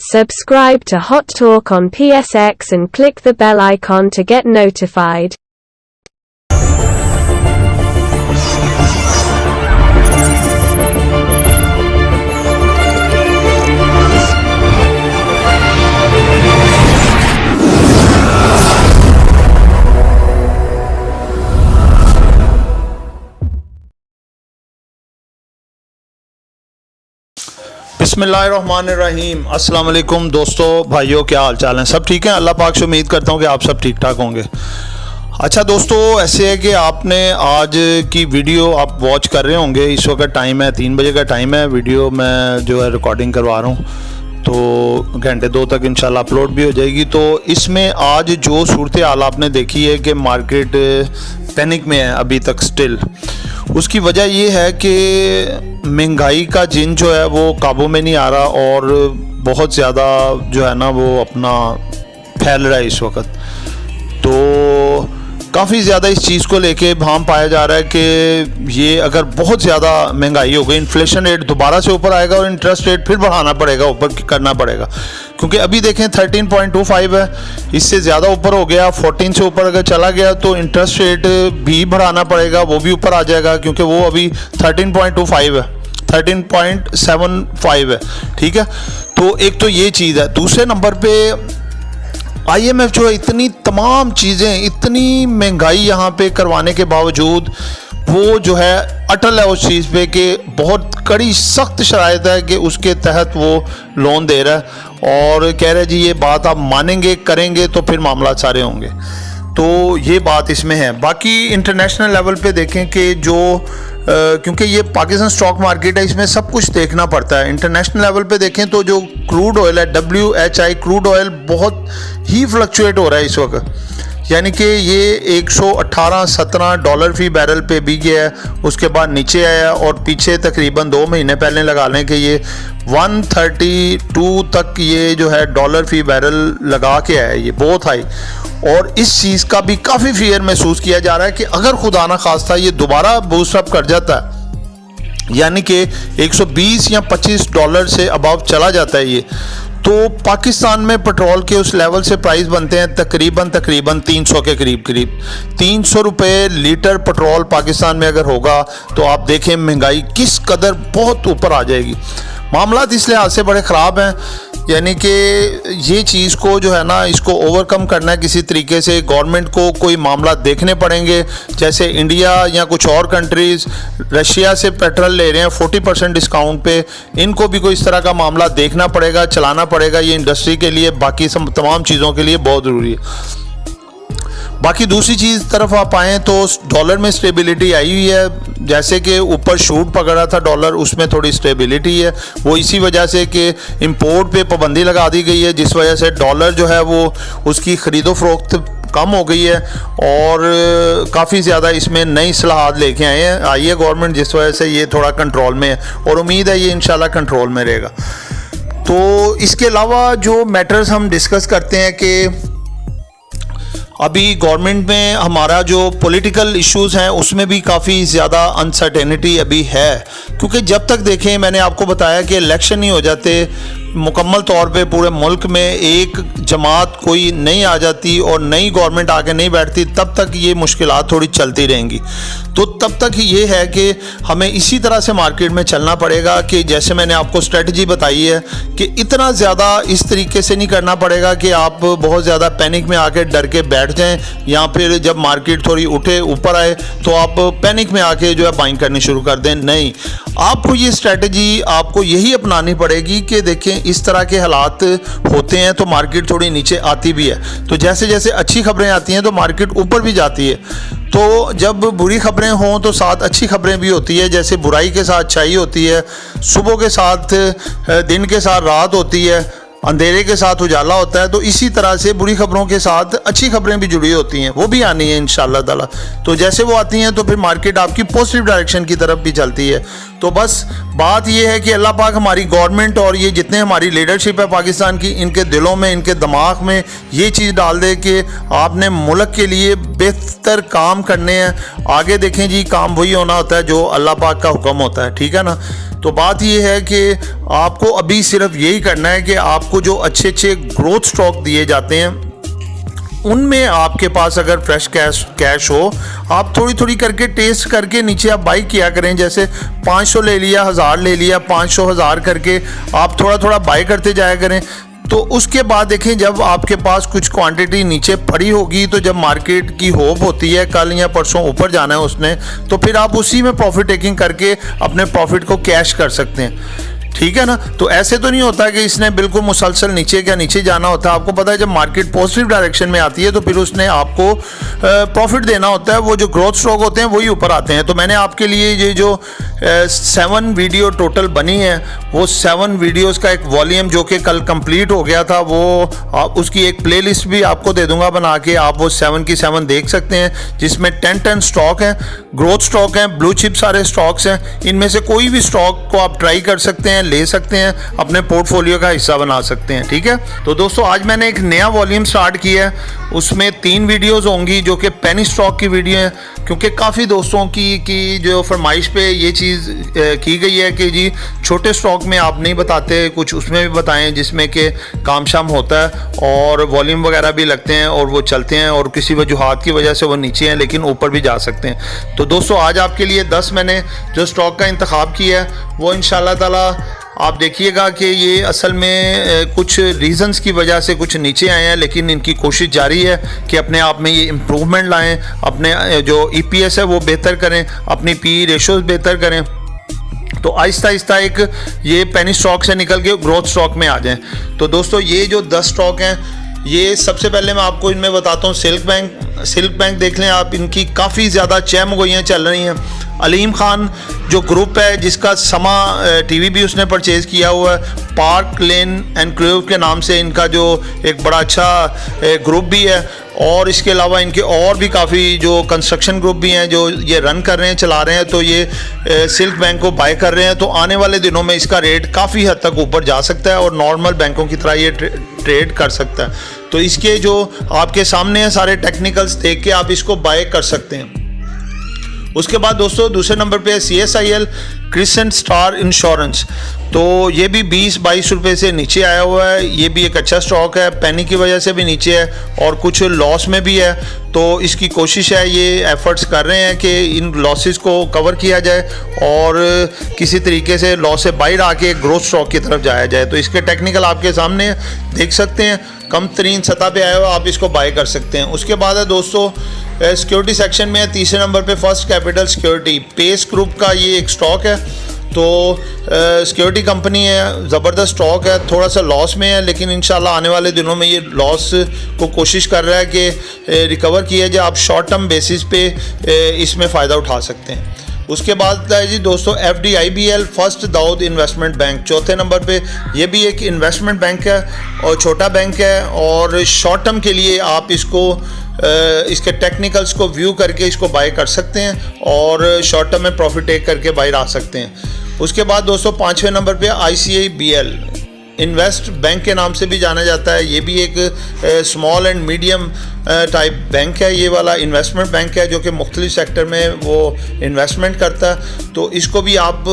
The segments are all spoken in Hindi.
Subscribe to Hot Talk on PSX and click the bell icon to get notified. बिस्मिल्लाहिर्रहमानिर्रहीम। अस्सलाम वालेकुम दोस्तों, भाइयों, क्या हाल चाल हैं? सब ठीक है? अल्लाह पाक से उम्मीद करता हूँ कि आप सब ठीक ठाक होंगे। अच्छा दोस्तों, ऐसे है कि आपने आज की वीडियो आप वॉच कर रहे होंगे। इस वक्त टाइम है 3 बजे का टाइम है। वीडियो मैं जो है रिकॉर्डिंग करवा रहा हूँ, तो घंटे 2 तक इंशाल्लाह अपलोड भी हो जाएगी। तो इसमें आज जो सूरत हाल आपने देखी है कि मार्केट पैनिक में है अभी तक स्टिल। उसकी वजह ये है कि महंगाई का जिन जो है वो काबू में नहीं आ रहा और बहुत ज़्यादा जो है ना वो अपना फैल रहा है इस वक्त। तो काफ़ी ज़्यादा इस चीज़ को लेके भाम पाया जा रहा है कि ये अगर बहुत ज़्यादा महंगाई हो गई, इन्फ्लेशन रेट दोबारा से ऊपर आएगा और इंटरेस्ट रेट फिर बढ़ाना पड़ेगा, ऊपर करना पड़ेगा। क्योंकि अभी देखें 13.25 है, इससे ज़्यादा ऊपर हो गया, 14 से ऊपर अगर चला गया तो इंटरेस्ट रेट भी बढ़ाना पड़ेगा, वो भी ऊपर आ जाएगा। क्योंकि वो अभी 13.25 है, 13.75 है, ठीक है। तो एक तो ये चीज़ है। दूसरे नंबर पे IMF जो है इतनी तमाम चीज़ें, इतनी महंगाई यहाँ पे करवाने के बावजूद वो जो है अटल है उस चीज़ पे कि बहुत कड़ी सख्त शराइत है कि उसके तहत वो लोन दे रहा है और कह रहा है जी ये बात आप मानेंगे, करेंगे तो फिर मामला सारे होंगे। तो ये बात इसमें है। बाकी इंटरनेशनल लेवल पे देखें कि जो क्योंकि ये पाकिस्तान स्टॉक मार्केट है, इसमें सब कुछ देखना पड़ता है। इंटरनेशनल लेवल पे देखें तो जो क्रूड ऑयल है, WHI क्रूड ऑयल बहुत ही फ्लक्चुएट हो रहा है इस वक्त। यानी कि ये $118-17 फी बैरल पे भी गया है, उसके बाद नीचे आया और पीछे तकरीबन 2 महीने पहले लगा लें कि ये 132 तक ये जो है डॉलर फी बैरल लगा के आया है, ये बहुत हाई। और इस चीज़ का भी काफ़ी फियर महसूस किया जा रहा है कि अगर खुदा ना खास्ता ये दोबारा बूस्टअप कर जाता है, यानी कि 120 या $25 से अबव चला जाता है ये, तो पाकिस्तान में पेट्रोल के उस लेवल से प्राइस बनते हैं तकरीबन 300 के करीब 300 रुपये लीटर पेट्रोल पाकिस्तान में अगर होगा तो आप देखें महंगाई किस कदर बहुत ऊपर आ जाएगी। मामलात इस लिहाज से बड़े ख़राब हैं। यानी कि ये चीज़ को जो है ना इसको ओवरकम करना है किसी तरीके से। गवर्नमेंट को कोई मामला देखने पड़ेंगे, जैसे इंडिया या कुछ और कंट्रीज़ रशिया से पेट्रोल ले रहे हैं 40% डिस्काउंट पे, इनको भी कोई इस तरह का मामला देखना पड़ेगा, चलाना पड़ेगा। ये इंडस्ट्री के लिए, बाकी सब तमाम चीज़ों के लिए बहुत ज़रूरी है। बाकी दूसरी चीज़ तरफ आप आएँ तो डॉलर में स्टेबिलिटी आई हुई है। जैसे कि ऊपर शूट पकड़ा था डॉलर, उसमें थोड़ी स्टेबिलिटी है। वो इसी वजह से कि इंपोर्ट पे पाबंदी लगा दी गई है, जिस वजह से डॉलर जो है वो उसकी ख़रीदो फरोख्त कम हो गई है और काफ़ी ज़्यादा इसमें नई सलाहत लेके आई है गवर्नमेंट, जिस वजह से ये थोड़ा कंट्रोल में है और उम्मीद है ये इंशाल्लाह कंट्रोल में रहेगा। तो इसके अलावा जो मैटर्स हम डिस्कस करते हैं कि अभी गवर्नमेंट में हमारा जो पॉलिटिकल इश्यूज़ हैं उसमें भी काफ़ी ज़्यादा अनसर्टेनिटी अभी है। क्योंकि जब तक देखें, मैंने आपको बताया कि इलेक्शन नहीं हो जाते मुकम्मल तौर पे पूरे मुल्क में, एक जमात कोई नहीं आ जाती और नई गवर्नमेंट आके नहीं बैठती, तब तक ये मुश्किलात थोड़ी चलती रहेंगी। तो तब तक ये है कि हमें इसी तरह से मार्केट में चलना पड़ेगा कि जैसे मैंने आपको स्ट्रेटजी बताई है कि इतना ज़्यादा इस तरीके से नहीं करना पड़ेगा कि आप बहुत ज़्यादा पैनिक में आके डर के बैठ जाएं, या फिर जब मार्केट थोड़ी उठे ऊपर आए तो आप पैनिक में आके जो है बाइंग करनी शुरू कर दें। नहीं, आपको ये स्ट्रेटजी आपको यही अपनानी पड़ेगी कि देखें इस तरह के हालात होते हैं तो मार्केट थोड़ी नीचे आती भी है। तो जैसे जैसे अच्छी खबरें आती हैं तो मार्केट ऊपर भी जाती है। तो जब बुरी खबरें हों तो साथ अच्छी खबरें भी होती है, जैसे बुराई के साथ अच्छाई होती है, सुबह के साथ दिन के साथ रात होती है, अंधेरे के साथ उजाला होता है। तो इसी तरह से बुरी खबरों के साथ अच्छी खबरें भी जुड़ी होती हैं, वो भी आनी है इंशाल्लाह ताला। तो जैसे वो आती हैं तो फिर मार्केट आपकी पॉजिटिव डायरेक्शन की तरफ भी चलती है। तो बस बात ये है कि अल्लाह पाक हमारी गवर्नमेंट और ये जितने हमारी लीडरशिप है पाकिस्तान की, इनके दिलों में, इनके दिमाग में ये चीज़ डाल दे कि आपने मुल्क के लिए बेहतर काम करने हैं। आगे देखें जी, काम वही होना होता है जो अल्लाह पाक का हुक्म होता है, ठीक है ना। तो बात ये है कि आपको अभी सिर्फ यही करना है कि आपको जो अच्छे अच्छे ग्रोथ स्टॉक दिए जाते हैं उनमें आपके पास अगर फ्रेश कैश हो, आप थोड़ी थोड़ी करके टेस्ट करके नीचे आप बाई किया करें। जैसे 500 ले लिया, 1000 ले लिया, 500 1000 करके आप थोड़ा थोड़ा बाई करते जाया करें। तो उसके बाद देखें जब आपके पास कुछ क्वांटिटी नीचे पड़ी होगी, तो जब मार्केट की होप होती है कल या परसों ऊपर जाना है उसने, तो फिर आप उसी में प्रॉफिट टेकिंग करके अपने प्रॉफिट को कैश कर सकते हैं। ठीक है ना। तो ऐसे तो नहीं होता कि इसने बिल्कुल मुसलसल नीचे क्या नीचे जाना होता है। आपको पता है जब मार्केट पॉजिटिव डायरेक्शन में आती है तो फिर उसने आपको प्रॉफिट देना होता है। वो जो ग्रोथ स्टॉक होते हैं वही ऊपर आते हैं। तो मैंने आपके लिए ये जो 7 वीडियो टोटल बनी है, वो 7 वीडियोस का एक वॉल्यूम जो कि कल कंप्लीट हो गया था, वो उसकी एक प्लेलिस्ट भी आपको दे दूंगा बना के। आप वो 7 की 7 देख सकते हैं, जिसमें 10 स्टॉक हैं, ग्रोथ स्टॉक हैं, ब्लू चिप सारे स्टॉक्स हैं। इनमें से कोई भी स्टॉक को आप ट्राई कर सकते हैं, ले सकते हैं, अपने पोर्टफोलियो का हिस्सा बना सकते हैं। ठीक है। तो दोस्तों आज मैंने एक नया वॉल्यूम स्टार्ट किया है, उसमें 3 वीडियोस होंगी जो कि पेनी स्टॉक की वीडियो है, क्योंकि काफ़ी दोस्तों की जो फरमाइश पे ये चीज़ की गई है कि जी छोटे स्टॉक में आप नहीं बताते, कुछ उसमें भी बताएं जिसमें कि काम शाम होता है और वॉल्यूम वगैरह भी लगते हैं और वो चलते हैं और किसी वजूहात की वजह से वो नीचे हैं लेकिन ऊपर भी जा सकते हैं। तो दोस्तों आज आपके लिए 10 मैंने जो स्टॉक का इंतखाब किया है वो इंशाल्लाह ताला आप देखिएगा कि ये असल में कुछ रीज़न्स की वजह से कुछ नीचे आए हैं, लेकिन इनकी कोशिश जारी है कि अपने आप में ये इम्प्रूवमेंट लाएं, अपने जो EPS है वो बेहतर करें, अपनी PE रेशोज़ बेहतर करें। तो आहिस्ता आहिस्ता एक ये पेनी स्टॉक से निकल के ग्रोथ स्टॉक में आ जाएं। तो दोस्तों ये जो 10 स्टॉक हैं, ये सबसे पहले मैं आपको इनमें बताता हूँ सिल्क बैंक देख लें आप, इनकी काफ़ी ज़्यादा चहमगोइयाँ चल रही हैं। अलीम खान जो ग्रुप है जिसका समा TV भी उसने परचेज़ किया हुआ है, पार्क लेन एनक्लेव के नाम से इनका जो एक बड़ा अच्छा ग्रुप भी है, और इसके अलावा इनके और भी काफ़ी जो कंस्ट्रक्शन ग्रुप भी हैं जो ये रन कर रहे हैं, चला रहे हैं। तो ये सिल्क बैंक को बाय कर रहे हैं, तो आने वाले दिनों में इसका रेट काफ़ी हद तक ऊपर जा सकता है और नॉर्मल बैंकों की तरह ये ट्रेड कर सकता है। तो इसके जो आपके सामने हैं सारे टेक्निकल्स देख के आप इसको बाय कर सकते हैं। उसके बाद दोस्तों दूसरे नंबर पे है CSIL क्रिसेंट स्टार इंश्योरेंस। तो ये भी 20-22 रुपये से नीचे आया हुआ है। ये भी एक अच्छा स्टॉक है, पेनी की वजह से भी नीचे है और कुछ लॉस में भी है। तो इसकी कोशिश है, ये एफर्ट्स कर रहे हैं कि इन लॉसेस को कवर किया जाए और किसी तरीके से लॉस से बाहर आके ग्रोथ स्टॉक की तरफ जाया जाए। तो इसके टेक्निकल आपके सामने देख सकते हैं, कम तरीन सतह पे आया हुआ, आप इसको बाय कर सकते हैं। उसके बाद है दोस्तों सिक्योरिटी सेक्शन में है तीसरे नंबर पे First Capital Security, Pace Group का ये एक स्टॉक है। तो सिक्योरिटी कंपनी है, ज़बरदस्त स्टॉक है, थोड़ा सा लॉस में है लेकिन इंशाल्लाह आने वाले दिनों में ये लॉस को कोशिश कर रहा है कि रिकवर किया जाए। आप शॉर्ट टर्म बेसिस पे इसमें फ़ायदा उठा सकते हैं। उसके बाद है जी दोस्तों FDIBL First Dawood Investment Bank चौथे नंबर पे। ये भी एक इन्वेस्टमेंट बैंक है और छोटा बैंक है, और शॉर्ट टर्म के लिए आप इसको इसके टेक्निकल्स को व्यू करके इसको बाय कर सकते हैं और शॉर्ट टर्म में प्रॉफिट टेक करके बाहर आ सकते हैं। उसके बाद दोस्तों 5वें नंबर पे ICIBL इन्वेस्ट बैंक के नाम से भी जाना जाता है। ये भी एक small and medium type bank है। ये वाला इन्वेस्टमेंट बैंक है जो कि मुख्तलिफ सेक्टर में वो इन्वेस्टमेंट करता है। तो इसको भी आप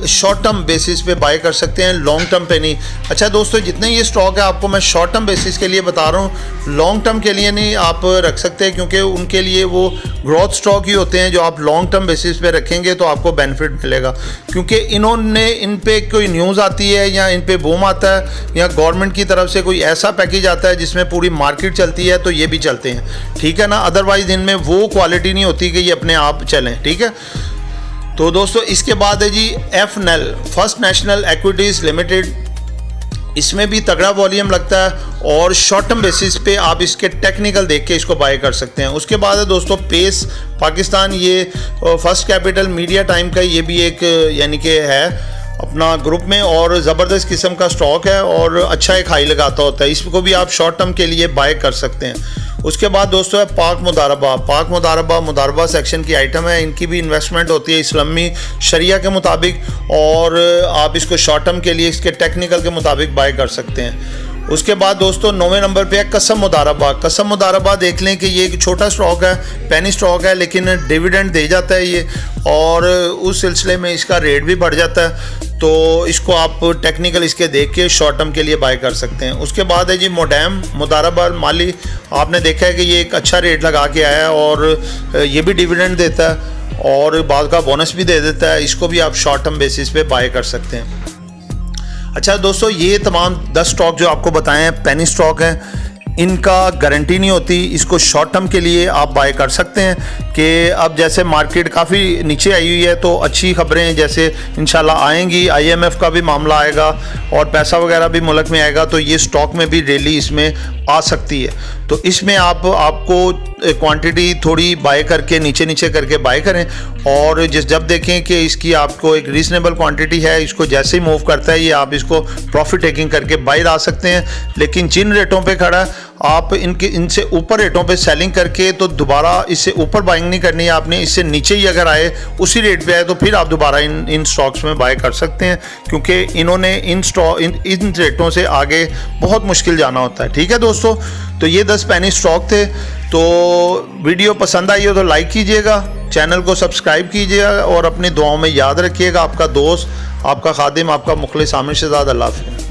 शॉर्ट टर्म बेसिस पे बाय कर सकते हैं, लॉन्ग टर्म पे नहीं। अच्छा दोस्तों जितने ये स्टॉक है आपको मैं शॉर्ट टर्म बेसिस के लिए बता रहा हूँ, लॉन्ग टर्म के लिए नहीं आप रख सकते, क्योंकि उनके लिए वो ग्रोथ स्टॉक ही होते हैं जो आप लॉन्ग टर्म बेसिस पे रखेंगे तो आपको बेनिफिट मिलेगा। क्योंकि इन्होंने इन पे कोई न्यूज़ आती है या इन पे बूम आता है या गवर्नमेंट की तरफ से कोई ऐसा पैकेज आता है जिसमें पूरी मार्केट चलती है तो ये भी चलते हैं, ठीक है ना। अदरवाइज इनमें वो क्वालिटी नहीं होती कि ये अपने आप चलें, ठीक है। तो दोस्तों इसके बाद है जी FNL first national equities limited. इसमें भी तगड़ा वॉल्यूम लगता है और शॉर्ट टर्म बेसिस पे आप इसके टेक्निकल देख के इसको बाय कर सकते हैं। उसके बाद है दोस्तों पेस पाकिस्तान, ये फर्स्ट कैपिटल मीडिया टाइम का ये भी एक यानी कि है अपना ग्रुप में और ज़बरदस्त किस्म का स्टॉक है और अच्छा एक हाई लगाता होता है। इसको भी आप शॉर्ट टर्म के लिए बाय कर सकते हैं। उसके बाद दोस्तों है पाक मुदारबा सेक्शन की आइटम है। इनकी भी इन्वेस्टमेंट होती है इस्लामी शरिया के मुताबिक और आप इसको शॉर्ट टर्म के लिए इसके टेक्निकल के मुताबिक बाय कर सकते हैं। उसके बाद दोस्तों 9वें नंबर पे है कसम मुदारबा देख लें कि ये एक छोटा स्टॉक है, पेनी स्टॉक है, लेकिन डिविडेंड दे जाता है ये और उस सिलसिले में इसका रेट भी बढ़ जाता है। तो इसको आप टेक्निकल इसके देख के शॉर्ट टर्म के लिए बाय कर सकते हैं। उसके बाद है जी मोडेम मुदाराबाद माली, आपने देखा है कि ये एक अच्छा रेट लगा के आया है और ये भी डिविडेंड देता है और बाद का बोनस भी दे देता है। इसको भी आप शॉर्ट टर्म बेसिस पे बाय कर सकते हैं। अच्छा दोस्तों, ये तमाम 10 स्टॉक जो आपको बताए हैं पेनी स्टॉक हैं, इनका गारंटी नहीं होती। इसको शॉर्ट टर्म के लिए आप बाय कर सकते हैं कि अब जैसे मार्केट काफ़ी नीचे आई हुई है तो अच्छी खबरें जैसे इंशाल्लाह आएंगी, IMF का भी मामला आएगा और पैसा वगैरह भी मुल्क में आएगा, तो ये स्टॉक में भी रैली इसमें आ सकती है। तो इसमें आपको क्वांटिटी थोड़ी बाय करके नीचे करके बाय करें और जब देखें कि इसकी आपको एक रीजनेबल क्वांटिटी है, इसको जैसे ही मूव करता है ये आप इसको प्रॉफिट टेकिंग करके बाहर आ सकते हैं। लेकिन जिन रेटों पे खड़ा आप इनसे ऊपर रेटों पे सेलिंग करके तो दोबारा इससे ऊपर बाइंग नहीं करनी है आपने, इससे नीचे ही अगर आए उसी रेट पे आए तो फिर आप दोबारा इन स्टॉक्स में बाय कर सकते हैं, क्योंकि इन्होंने इन रेटों से आगे बहुत मुश्किल जाना होता है। ठीक है दोस्तों, तो ये 10 पेनी स्टॉक थे। तो वीडियो पसंद आई हो तो लाइक कीजिएगा, चैनल को सब्सक्राइब कीजिएगा और अपनी दुआओं में याद रखिएगा। आपका दोस्त, आपका खादिम, आपका मुखलिस आमिर शहजाद। अल्लाह हाफ़िज़।